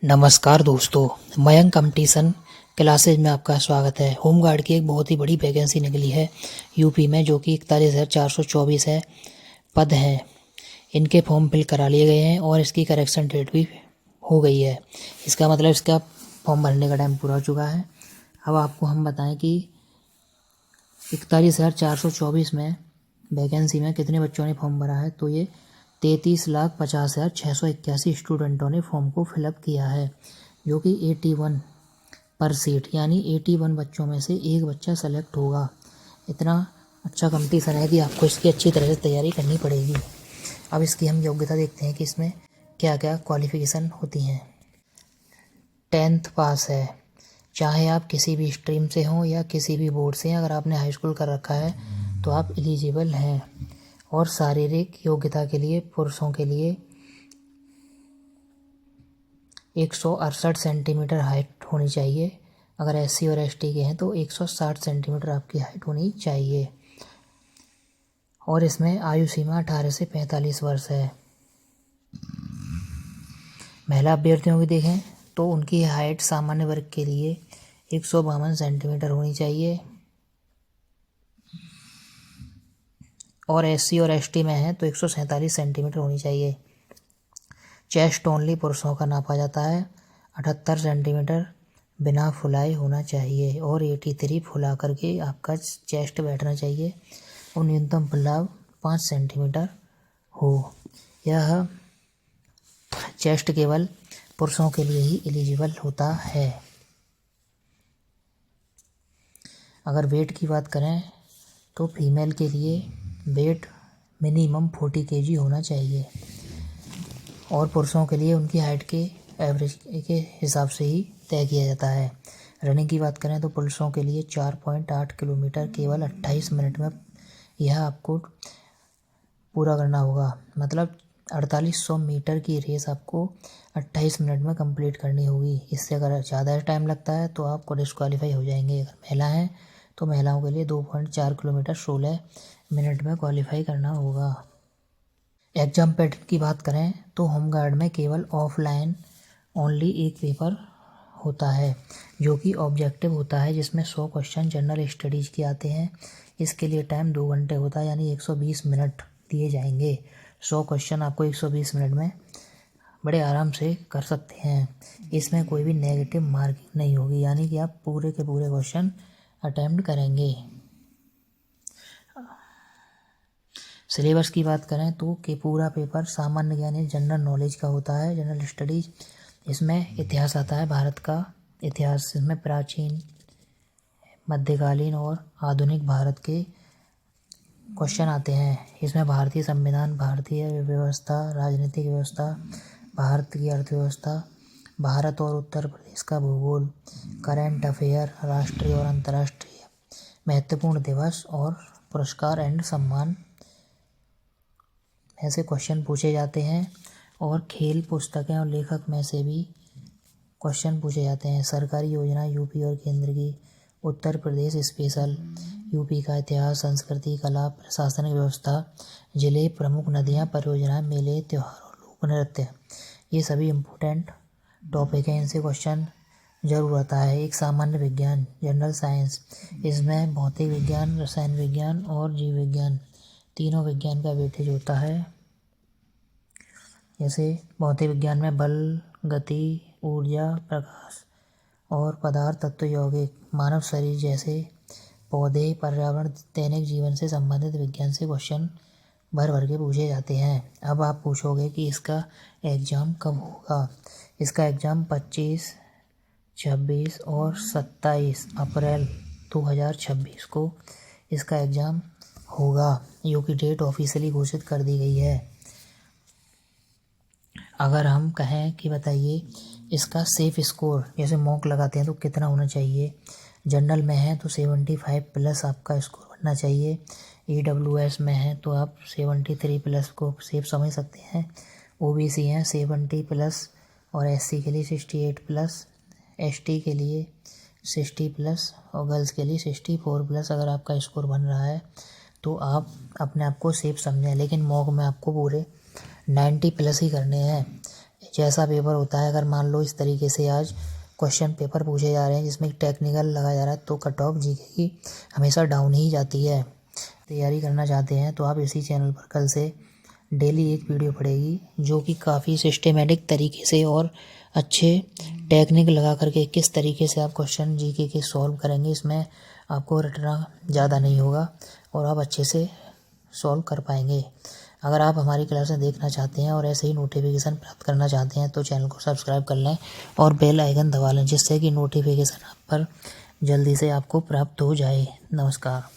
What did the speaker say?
नमस्कार दोस्तों, Mayank competition classes में आपका स्वागत है। होमगार्ड की एक बहुत ही बड़ी वैकेंसी निकली है यूपी में, जो कि 41,424 है पद हैं। इनके फॉर्म फिल करा लिए गए हैं और इसकी करेक्शन डेट भी हो गई है। इसका मतलब इसका फॉर्म भरने का टाइम पूरा हो चुका है। अब आपको हम बताएं कि 41,424 में वैकेंसी में कितने बच्चों ने फॉर्म भरा है। तो ये 33,50,681 स्टूडेंटों ने फॉर्म को फिलअप किया है, जो कि 81 पर सीट, यानी 81 बच्चों में से एक बच्चा सेलेक्ट होगा। इतना अच्छा कंपटीशन है कि आपको इसकी अच्छी तरह से तैयारी करनी पड़ेगी। अब इसकी हम योग्यता देखते हैं कि इसमें क्या क्या क्वालिफिकेशन होती हैं। 10th पास है, चाहे आप किसी भी स्ट्रीम से हों या किसी भी बोर्ड से। अगर आपने हाई स्कूल कर रखा है तो आप एलिजिबल हैं। और शारीरिक योग्यता के लिए पुरुषों के लिए 168 सेंटीमीटर हाइट होनी चाहिए। अगर SC और ST के हैं तो 160 सेंटीमीटर आपकी हाइट होनी चाहिए। और इसमें आयु सीमा 18 से 45 वर्ष है। महिला अभ्यर्थियों की देखें तो उनकी हाइट सामान्य वर्ग के लिए 152 सेंटीमीटर होनी चाहिए। और SC और ST में है तो 147 सेंटीमीटर होनी चाहिए। चेस्ट ओनली पुरुषों का नापा जाता है। 78 सेंटीमीटर बिना फुलाए होना चाहिए और 83 फुला करके आपका चेस्ट बैठना चाहिए। और न्यूनतम फुलाव 5 सेंटीमीटर हो। यह चेस्ट केवल पुरुषों के लिए ही एलिजिबल होता है। अगर वेट की बात करें तो फीमेल के लिए वेट मिनिमम 40 kg होना चाहिए और पुरुषों के लिए उनकी हाइट के एवरेज के हिसाब से ही तय किया जाता है। रनिंग की बात करें तो पुरुषों के लिए 4.8 किलोमीटर केवल 28 मिनट में यह आपको पूरा करना होगा। मतलब 4800 मीटर की रेस आपको 28 मिनट में कंप्लीट करनी होगी। इससे अगर ज़्यादा टाइम लगता है तो आपको डिस्क्वालीफाई हो जाएंगे। अगर महिला हैं तो महिलाओं के लिए 2.4 किलोमीटर 16 मिनट में क्वालिफाई करना होगा। एग्जाम पैटर्न की बात करें तो होमगार्ड में केवल ऑफलाइन ओनली एक पेपर होता है, जो कि ऑब्जेक्टिव होता है, जिसमें 100 क्वेश्चन जनरल स्टडीज़ के आते हैं। इसके लिए टाइम 2 घंटे होता है, यानी 120 मिनट दिए जाएंगे। 100 क्वेश्चन आपको 120 मिनट में बड़े आराम से कर सकते हैं। इसमें कोई भी नेगेटिव मार्किंग नहीं होगी, यानी कि आप पूरे के पूरे क्वेश्चन अटेम्प्ट करेंगे। सिलेबस की बात करें तो कि पूरा पेपर सामान्य ज्ञान या जनरल नॉलेज का होता है, जनरल स्टडीज। इसमें इतिहास आता है, भारत का इतिहास। इसमें प्राचीन, मध्यकालीन और आधुनिक भारत के क्वेश्चन आते हैं। इसमें भारतीय संविधान, भारतीय व्यवस्था, राजनीतिक व्यवस्था, भारत की अर्थव्यवस्था, भारत और उत्तर प्रदेश का भूगोल, करेंट अफेयर, राष्ट्रीय और अंतर्राष्ट्रीय महत्वपूर्ण दिवस और पुरस्कार एंड सम्मान ऐसे क्वेश्चन पूछे जाते हैं। और खेल, पुस्तकें और लेखक में से भी क्वेश्चन पूछे जाते हैं। सरकारी योजना यूपी और केंद्र की, उत्तर प्रदेश स्पेशल, यूपी का इतिहास, संस्कृति, कला, प्रशासनिक व्यवस्था, जिले, प्रमुख नदियाँ, परियोजनाएं, मेले, त्योहार और लोक नृत्य, ये सभी इम्पोर्टेंट टॉपिक हैं। इनसे क्वेश्चन जरूर आता है। एक सामान्य विज्ञान, जनरल साइंस, इसमें भौतिक विज्ञान, रसायन विज्ञान और जीव विज्ञान, तीनों विज्ञान का वेटेज होता है। जैसे भौतिक विज्ञान में बल, गति, ऊर्जा, प्रकाश और पदार्थ, तत्व, यौगिक, मानव शरीर जैसे पौधे, पर्यावरण, दैनिक जीवन से संबंधित विज्ञान से क्वेश्चन भर भर के पूछे जाते हैं। अब आप पूछोगे कि इसका एग्ज़ाम कब होगा। इसका एग्ज़ाम 25, 26 और 27 अप्रैल 2026 को इसका एग्ज़ाम होगा, जो कि डेट ऑफिशियली घोषित कर दी गई है। अगर हम कहें कि बताइए इसका सेफ स्कोर, जैसे मॉक लगाते हैं तो कितना होना चाहिए। जनरल में है तो 75 प्लस आपका स्कोर बनना चाहिए। EWS में है तो आप 73 प्लस को सेफ समझ सकते हैं। OBC हैं 70 प्लस और SC के लिए 68 प्लस, ST के लिए 60 प्लस और गर्ल्स के लिए 64 प्लस। अगर आपका स्कोर बन रहा है तो आप अपने आप को सेफ समझें, लेकिन मॉक में आपको पूरे 90 प्लस ही करने हैं। जैसा पेपर होता है, अगर मान लो इस तरीके से आज क्वेश्चन पेपर पूछे जा रहे हैं जिसमें टेक्निकल लगाया जा रहा है, तो कट ऑफ जीके की हमेशा डाउन ही जाती है। तैयारी करना चाहते हैं तो आप इसी चैनल पर कल से डेली एक वीडियो पड़ेगी जो कि काफ़ी सिस्टेमेटिक तरीके से और अच्छे टेक्निक लगा करके किस तरीके से आप क्वेश्चन जीके के सॉल्व करेंगे, इसमें आपको रटना ज़्यादा नहीं होगा और आप अच्छे से सॉल्व कर पाएंगे। अगर आप हमारी क्लासें देखना चाहते हैं और ऐसे ही नोटिफिकेशन प्राप्त करना चाहते हैं तो चैनल को सब्सक्राइब कर लें और बेल आइकन दबा लें, जिससे कि नोटिफिकेशन आप पर जल्दी से आपको प्राप्त हो जाए। नमस्कार।